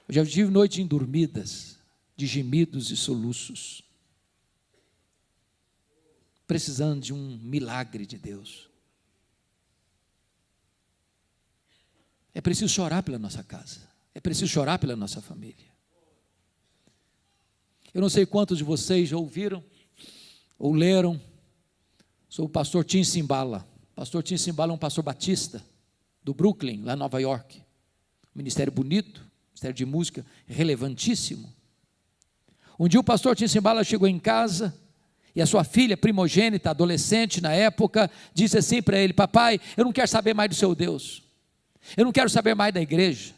Eu já tive noites indormidas, de gemidos e soluços, precisando de um milagre de Deus. É preciso chorar pela nossa casa, é preciso chorar pela nossa família. Eu não sei quantos de vocês já ouviram ou leram sobre o pastor Tim Cymbala. O pastor Tim Cymbala é um pastor batista do Brooklyn, lá em Nova York. Ministério bonito, ministério de música relevantíssimo. Um dia o pastor Tim Cymbala chegou em casa e a sua filha primogênita, adolescente na época, disse assim para ele: papai, eu não quero saber mais do seu Deus, eu não quero saber mais da igreja,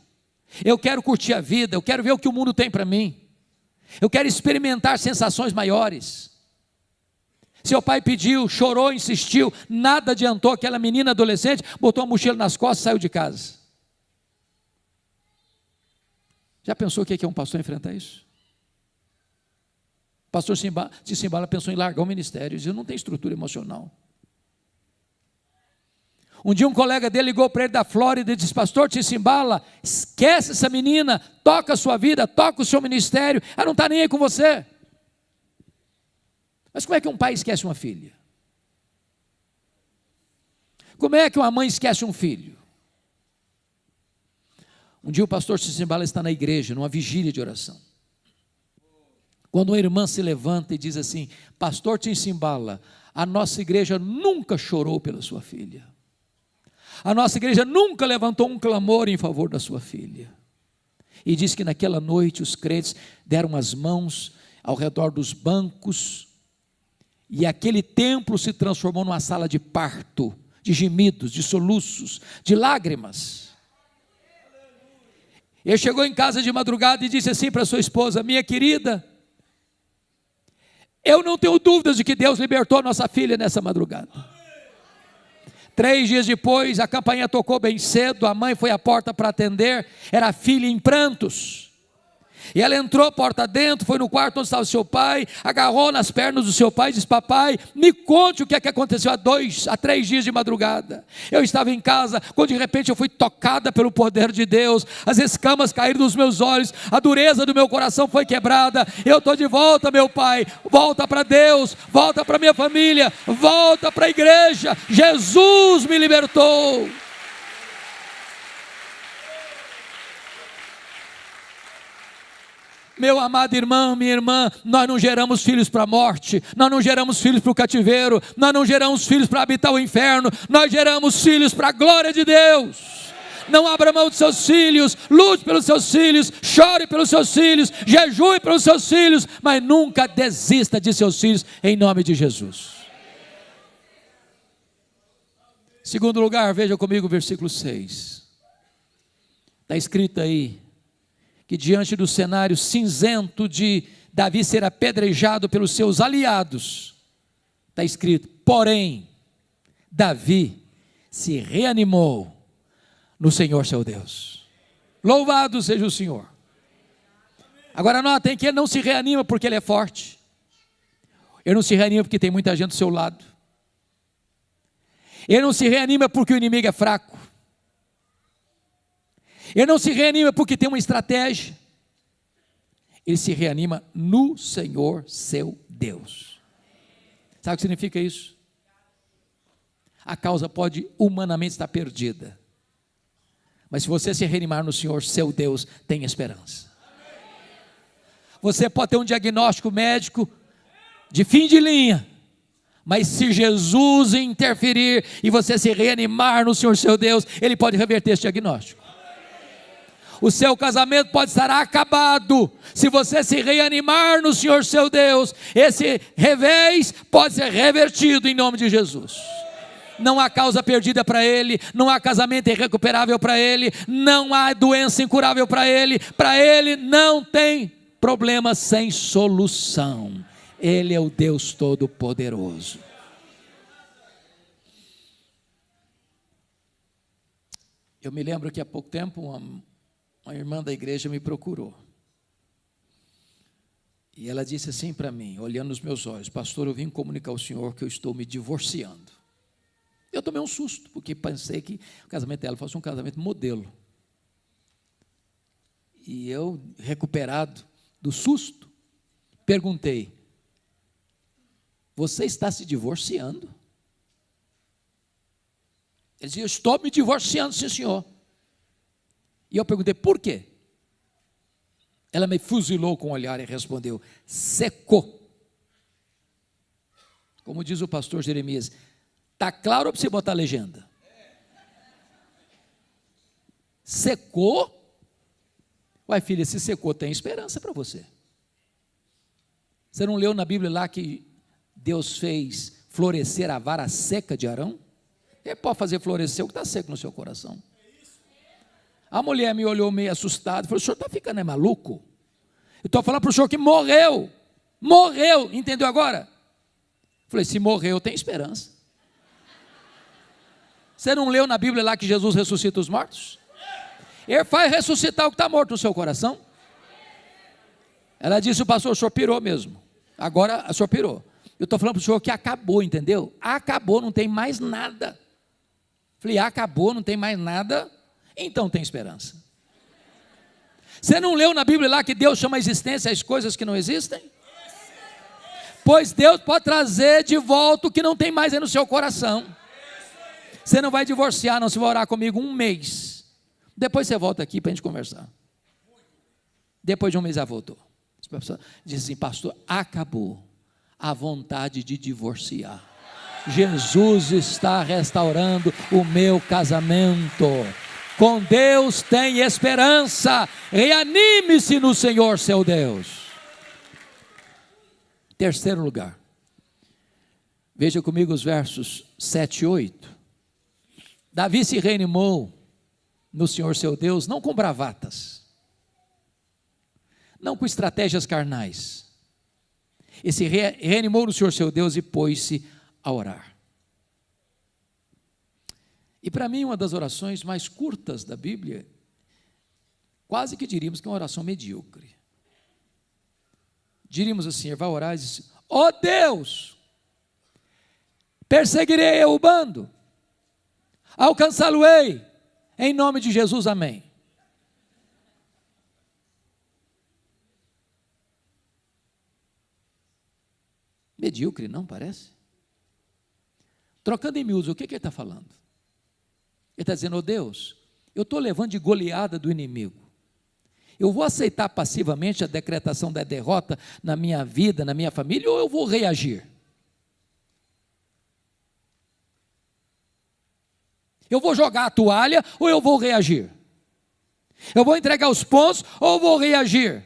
eu quero curtir a vida, eu quero ver o que o mundo tem para mim, eu quero experimentar sensações maiores. Seu pai pediu, chorou, insistiu, nada adiantou. Aquela menina adolescente botou a mochila nas costas e saiu de casa. Já pensou o que é um pastor enfrentar isso? O pastor Cymbala pensou em largar o ministério, dizia: eu não tenho estrutura emocional. Um dia um colega dele ligou para ele da Flórida e disse: pastor Cymbala, esquece essa menina, toca a sua vida, toca o seu ministério, ela não está nem aí com você. Mas como é que um pai esquece uma filha? Como é que uma mãe esquece um filho? Um dia o pastor Cymbala está na igreja, numa vigília de oração. Quando uma irmã se levanta e diz assim: pastor Cymbala, a nossa igreja nunca chorou pela sua filha. A nossa igreja nunca levantou um clamor em favor da sua filha. E diz que naquela noite os crentes deram as mãos ao redor dos bancos, e aquele templo se transformou numa sala de parto, de gemidos, de soluços, de lágrimas. Ele chegou em casa de madrugada e disse assim para sua esposa: minha querida, eu não tenho dúvidas de que Deus libertou a nossa filha nessa madrugada. 3 dias depois, a campainha tocou bem cedo, a mãe foi à porta para atender, era a filha em prantos. E ela entrou porta dentro, foi no quarto onde estava o seu pai, agarrou nas pernas do seu pai e disse: papai, me conte o que é que aconteceu há 3 dias de madrugada. Eu estava em casa, quando de repente eu fui tocada pelo poder de Deus, as escamas caíram dos meus olhos, a dureza do meu coração foi quebrada, eu estou de volta, meu pai. Volta para Deus, volta para minha família, volta para a igreja, Jesus me libertou. Meu amado irmão, minha irmã, nós não geramos filhos para a morte, nós não geramos filhos para o cativeiro, nós não geramos filhos para habitar o inferno, nós geramos filhos para a glória de Deus. Não abra mão dos seus filhos, lute pelos seus filhos, chore pelos seus filhos, jejue pelos seus filhos, mas nunca desista de seus filhos, em nome de Jesus. Segundo lugar, veja comigo o versículo 6, está escrito aí, que diante do cenário cinzento de Davi ser apedrejado pelos seus aliados, está escrito: porém, Davi se reanimou no Senhor seu Deus. Louvado seja o Senhor. Agora notem que ele não se reanima porque ele é forte. Ele não se reanima porque tem muita gente do seu lado. Ele não se reanima porque o inimigo é fraco. Ele não se reanima porque tem uma estratégia. Ele se reanima no Senhor seu Deus. Sabe o que significa isso? A causa pode humanamente estar perdida, mas se você se reanimar no Senhor seu Deus, tem esperança. Você pode ter um diagnóstico médico de fim de linha, mas se Jesus interferir e você se reanimar no Senhor seu Deus, Ele pode reverter esse diagnóstico. O seu casamento pode estar acabado, se você se reanimar no Senhor seu Deus, esse revés pode ser revertido em nome de Jesus. Não há causa perdida para ele, não há casamento irrecuperável para ele, não há doença incurável para ele não tem problema sem solução. Ele é o Deus Todo-Poderoso. Eu me lembro que há pouco tempo uma irmã da igreja me procurou. E ela disse assim para mim, olhando nos meus olhos: pastor, eu vim comunicar ao senhor que eu estou me divorciando. Eu tomei um susto, porque pensei que o casamento dela fosse um casamento modelo. E eu, recuperado do susto, perguntei: você está se divorciando? Ele disse: eu estou me divorciando, sim senhor. E eu perguntei: por quê? Ela me fuzilou com o olhar e respondeu: secou. Como diz o pastor Jeremias, está claro ou para você botar a legenda? Secou? Uai, filha, se secou, tem esperança para você. Você não leu na Bíblia lá que Deus fez florescer a vara seca de Arão? Ele pode fazer florescer o que está seco no seu coração. A mulher me olhou meio assustada e falou: o senhor está ficando maluco? Eu estou falando para o senhor que morreu, entendeu agora? Falei: se morreu, tem esperança. Você não leu na Bíblia lá que Jesus ressuscita os mortos? Ele faz ressuscitar o que está morto no seu coração. Ela disse: o pastor, o senhor pirou mesmo. Agora o senhor pirou. Eu estou falando para o senhor que acabou, entendeu? Acabou, não tem mais nada. Falei: acabou, não tem mais nada, então tem esperança. Você não leu na Bíblia lá que Deus chama a existência as coisas que não existem? Pois Deus pode trazer de volta o que não tem mais aí no seu coração. Você não vai divorciar, não. Você vai orar comigo um mês. Depois você volta aqui para a gente conversar. Depois de um mês já voltou. A pessoa diz assim: pastor, acabou a vontade de divorciar. Jesus está restaurando o meu casamento. Com Deus tem esperança. Reanime-se no Senhor seu Deus. Terceiro lugar. Veja comigo os versos 7 e 8. Davi se reanimou no Senhor seu Deus, não com bravatas, não com estratégias carnais. Ele se reanimou no Senhor seu Deus e pôs-se a orar. E para mim, uma das orações mais curtas da Bíblia, quase que diríamos que é uma oração medíocre. Diríamos assim: ele vai orar e diz: ó Deus, perseguirei eu o bando, alcançá-lo-ei, em nome de Jesus, amém. Medíocre, não parece? Trocando em miúdos, o que ele está falando? Ele está dizendo: ó Deus, eu estou levando de goleada do inimigo. Eu vou aceitar passivamente a decretação da derrota na minha vida, na minha família, ou eu vou reagir? Eu vou jogar a toalha ou eu vou reagir? Eu vou entregar os pontos ou eu vou reagir?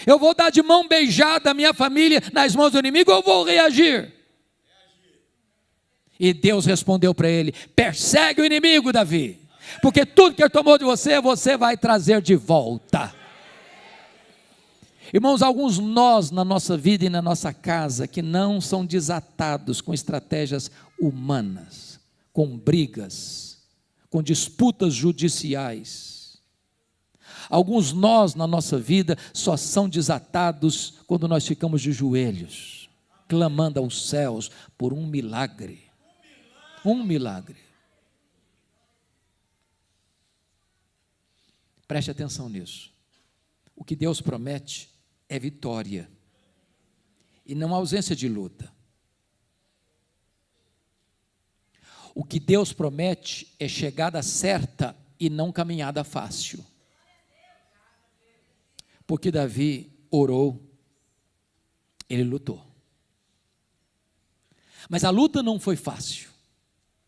Eu vou dar de mão beijada a minha família nas mãos do inimigo ou eu vou reagir? E Deus respondeu para ele: persegue o inimigo, Davi, porque tudo que ele tomou de você, você vai trazer de volta. Irmãos, alguns nós na nossa vida e na nossa casa que não são desatados com estratégias humanas, com brigas, com disputas judiciais. Alguns nós na nossa vida só são desatados quando nós ficamos de joelhos, clamando aos céus por um milagre. Um milagre. Preste atenção nisso. O que Deus promete é vitória e não ausência de luta. O que Deus promete é chegada certa e não caminhada fácil. Porque Davi orou, ele lutou. Mas a luta não foi fácil.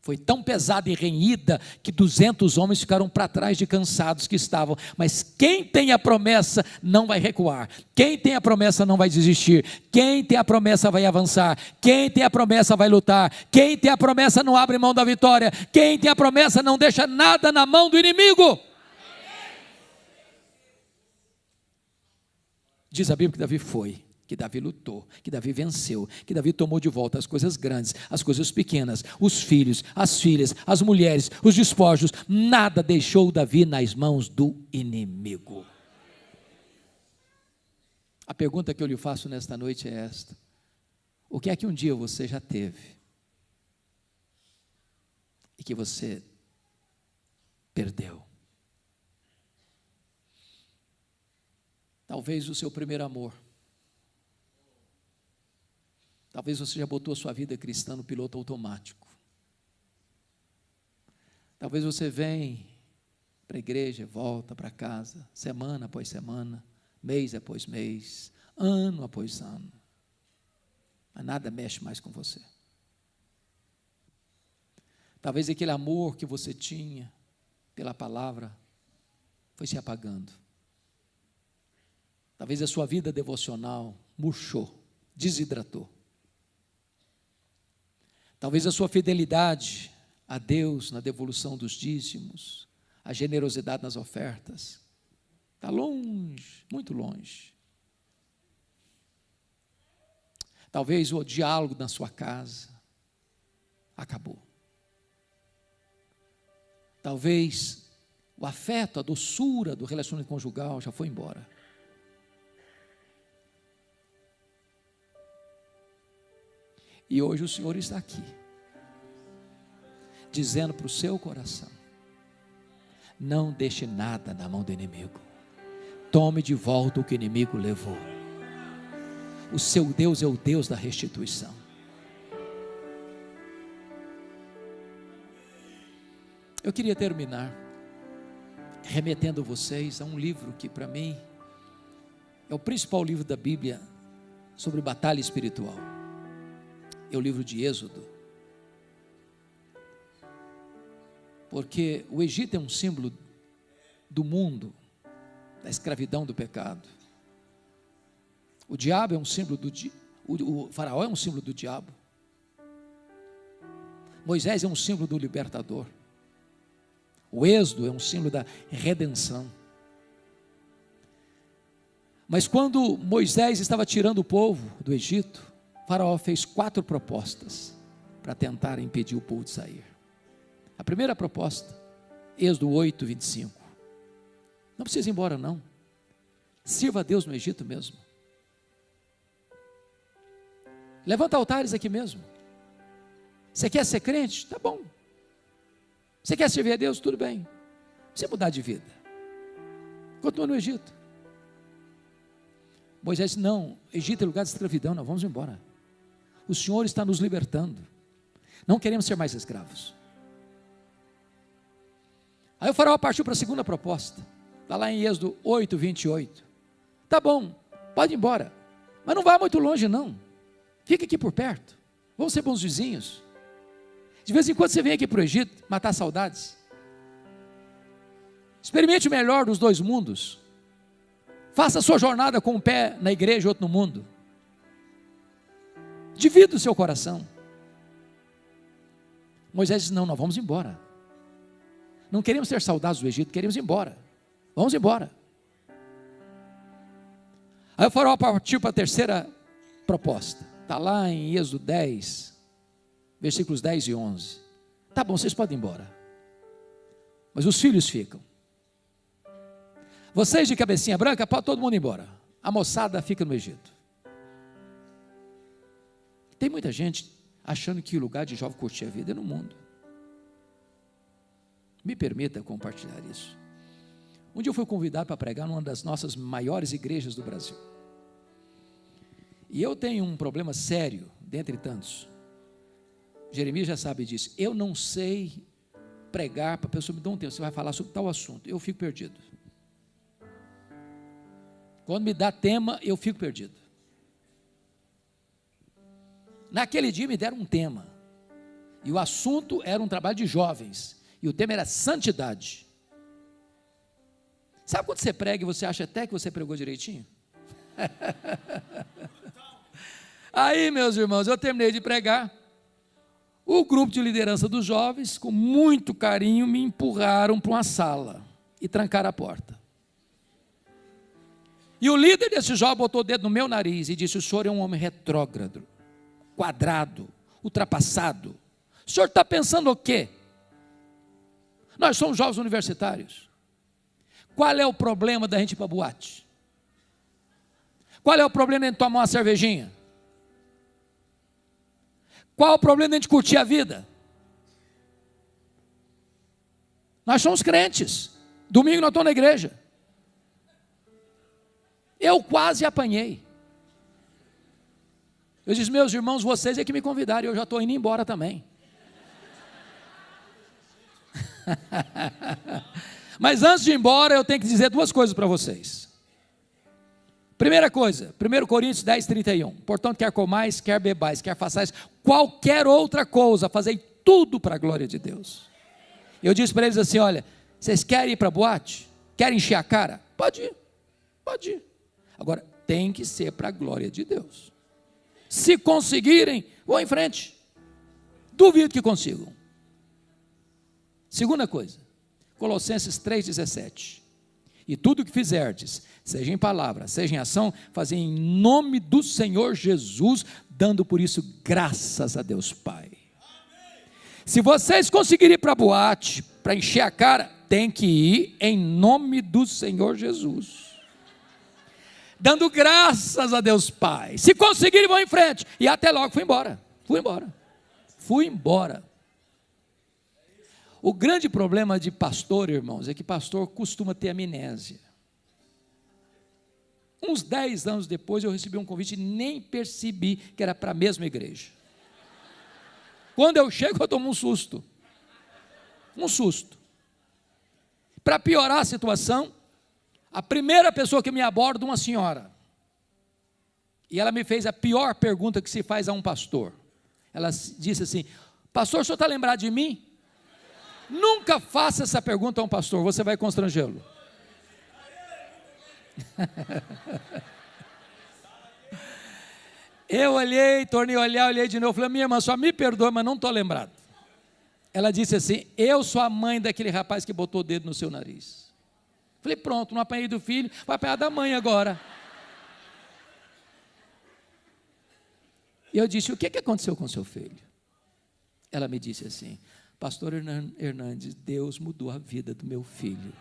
Foi tão pesada e renhida que 200 homens ficaram para trás de cansados que estavam. Mas quem tem a promessa não vai recuar. Quem tem a promessa não vai desistir. Quem tem a promessa vai avançar. Quem tem a promessa vai lutar. Quem tem a promessa não abre mão da vitória. Quem tem a promessa não deixa nada na mão do inimigo. Diz a Bíblia que Davi foi, que Davi lutou, que Davi venceu, que Davi tomou de volta as coisas grandes, as coisas pequenas, os filhos, as filhas, as mulheres, os despojos, nada deixou Davi nas mãos do inimigo. A pergunta que eu lhe faço nesta noite é esta: o que é que um dia você já teve e que você perdeu? Talvez o seu primeiro amor. Talvez você já botou a sua vida cristã no piloto automático. Talvez você vem para a igreja, volta para casa, semana após semana, mês após mês, ano após ano. Mas nada mexe mais com você. Talvez aquele amor que você tinha pela palavra foi se apagando. Talvez a sua vida devocional murchou, desidratou. Talvez a sua fidelidade a Deus na devolução dos dízimos, a generosidade nas ofertas, está longe, muito longe. Talvez o diálogo na sua casa acabou. Talvez o afeto, a doçura do relacionamento conjugal já foi embora. E hoje o Senhor está aqui, dizendo para o seu coração: não deixe nada na mão do inimigo. Tome de volta o que o inimigo levou. O seu Deus é o Deus da restituição. Eu queria terminar remetendo vocês a um livro que para mim é o principal livro da Bíblia sobre batalha espiritual. É o livro de Êxodo. Porque o Egito é um símbolo do mundo, da escravidão, do pecado. O diabo é um símbolo o faraó é um símbolo do diabo. Moisés é um símbolo do libertador. O Êxodo é um símbolo da redenção. Mas quando Moisés estava tirando o povo do Egito, o faraó fez 4 propostas para tentar impedir o povo de sair. A primeira proposta, Êxodo 8, 25. Não precisa ir embora não. Sirva a Deus no Egito mesmo. Levanta altares aqui mesmo. Você quer ser crente? Tá bom. Você quer servir a Deus? Tudo bem. Você mudar de vida. Continua no Egito. Moisés disse: não, Egito é lugar de escravidão, nós vamos embora. O Senhor está nos libertando. Não queremos ser mais escravos. Aí o faraó partiu para a segunda proposta. Está lá em Êxodo 8, 28. Tá bom, pode ir embora. Mas não vá muito longe não. Fica aqui por perto. Vamos ser bons vizinhos. De vez em quando você vem aqui para o Egito matar saudades. Experimente o melhor dos 2 mundos. Faça a sua jornada com um pé na igreja e outro no mundo. Divida o seu coração. Moisés disse: não, nós vamos embora. Não queremos ter saudades do Egito, queremos ir embora. Vamos embora. Aí o faraó partiu para a terceira proposta. Está lá em Êxodo 10, versículos 10 e 11. Tá bom, vocês podem ir embora. Mas os filhos ficam. Vocês de cabecinha branca, pode todo mundo ir embora. A moçada fica no Egito. Tem muita gente achando que o lugar de jovem curtir a vida é no mundo. Me permita compartilhar isso. Um dia eu fui convidado para pregar numa das nossas maiores igrejas do Brasil. E eu tenho um problema sério, dentre tantos. Jeremias já sabe disso. Eu não sei pregar para a pessoa me dar um tempo. Você vai falar sobre tal assunto. Eu fico perdido. Quando me dá tema, eu fico perdido. Naquele dia me deram um tema. E o assunto era um trabalho de jovens. E o tema era santidade. Sabe quando você prega e você acha até que você pregou direitinho? Aí, meus irmãos, eu terminei de pregar. O grupo de liderança dos jovens, com muito carinho, me empurraram para uma sala e trancaram a porta. E o líder desse jovem botou o dedo no meu nariz e disse: o senhor é um homem retrógrado, quadrado, ultrapassado. O senhor está pensando o quê? Nós somos jovens universitários. Qual é o problema da gente ir para a boate? Qual é o problema de a gente tomar uma cervejinha? Qual é o problema de a gente curtir a vida? Nós somos crentes. Domingo nós estamos na igreja. Eu quase apanhei. Eu disse: meus irmãos, vocês é que me convidaram, eu já estou indo embora também. Mas antes de ir embora, eu tenho que dizer duas coisas para vocês. Primeira coisa, 1 Coríntios 10, 31. Portanto, quer comais, quer bebais, quer façais qualquer outra coisa, fazei tudo para a glória de Deus. Eu disse para eles assim: olha, vocês querem ir para a boate? Querem encher a cara? Pode ir, pode ir. Agora, tem que ser para a glória de Deus. Se conseguirem, vão em frente. Duvido que consigam. Segunda coisa, Colossenses 3,17. E tudo o que fizerdes, seja em palavra, seja em ação, fazei em nome do Senhor Jesus, dando por isso graças a Deus Pai. Se vocês conseguirem ir para a boate, para encher a cara, tem que ir em nome do Senhor Jesus, dando graças a Deus Pai. Se conseguirem, vão em frente. E até logo, fui embora. O grande problema de pastor, irmãos, é que pastor costuma ter amnésia. Uns 10 anos depois eu recebi um convite e nem percebi que era para a mesma igreja. Quando eu chego, eu tomo um susto. Para piorar a situação, a primeira pessoa que me aborda é uma senhora. E ela me fez a pior pergunta que se faz a um pastor. Ela disse assim: pastor, o senhor está lembrado de mim? Nunca faça essa pergunta a um pastor, você vai constrangê-lo. Eu olhei, tornei a olhar, olhei de novo, falei: minha irmã, só me perdoa, mas não estou lembrado. Ela disse assim: eu sou a mãe daquele rapaz que botou o dedo no seu nariz. Falei: pronto, não apanhei do filho, vai apanhar da mãe agora. E eu disse: o que aconteceu com seu filho? Ela me disse assim: pastor Hernandes, Deus mudou a vida do meu filho.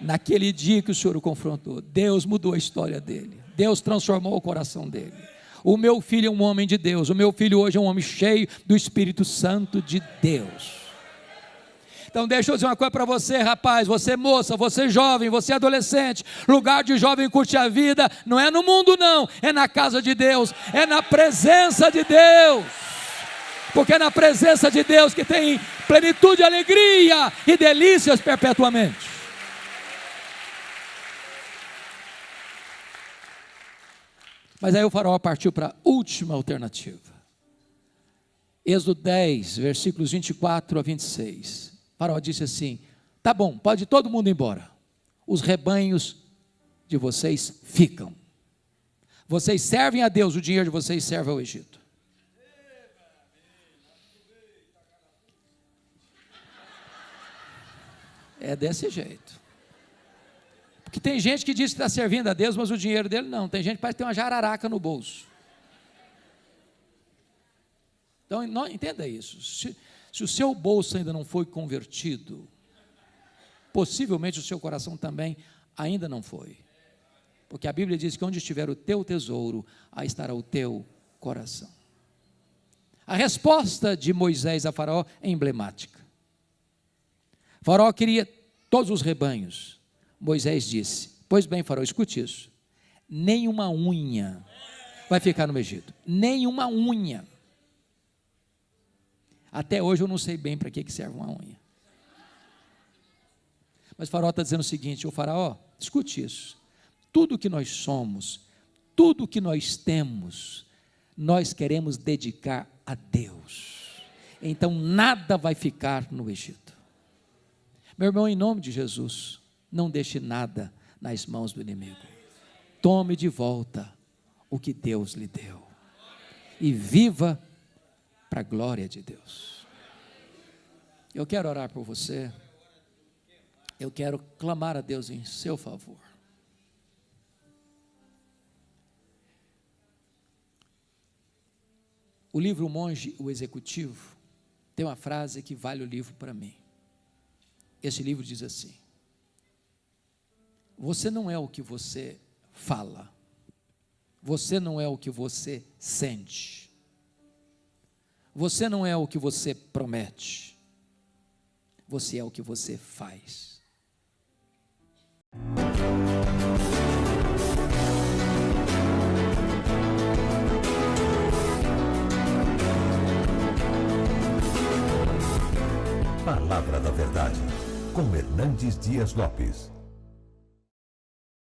Naquele dia que o senhor o confrontou, Deus mudou a história dele. Deus transformou o coração dele. O meu filho é um homem de Deus. O meu filho hoje é um homem cheio do Espírito Santo de Deus. Então deixa eu dizer uma coisa para você, rapaz, você moça, você jovem, você adolescente. Lugar de jovem curtir a vida não é no mundo não, é na casa de Deus, é na presença de Deus. Porque é na presença de Deus que tem plenitude, alegria e delícias perpetuamente. Mas aí o faraó partiu para a última alternativa. Êxodo 10, versículos 24 a 26. O faraó disse assim: tá bom, pode todo mundo ir embora. Os rebanhos de vocês ficam. Vocês servem a Deus, o dinheiro de vocês serve ao Egito. É desse jeito. Porque tem gente que diz que está servindo a Deus, mas o dinheiro dele não. Tem gente que parece ter uma jararaca no bolso. Então, não, entenda isso. Se o seu bolso ainda não foi convertido, possivelmente o seu coração também Ainda não foi. Porque a Bíblia diz que onde estiver o teu tesouro, aí estará o teu coração. A resposta de Moisés a Faraó é emblemática. Faraó queria todos os rebanhos. Moisés disse: pois bem, Faraó, escute isso. Nem uma unha vai ficar no Egito. Nem uma unha. Até hoje eu não sei bem para que serve uma unha. Mas Faraó está dizendo o seguinte: ô Faraó, escute isso. Tudo que nós somos, tudo que nós temos, nós queremos dedicar a Deus. Então nada vai ficar no Egito. Meu irmão, em nome de Jesus, não deixe nada nas mãos do inimigo. Tome de volta o que Deus lhe deu. E viva para a glória de Deus. Eu quero orar por você. Eu quero clamar a Deus em seu favor. O livro O Monge, o Executivo, tem uma frase que vale o livro para mim. Esse livro diz assim: você não é o que você fala, você não é o que você sente, você não é o que você promete, você é o que você faz. Palavra da Verdade, com Hernandes Dias Lopes.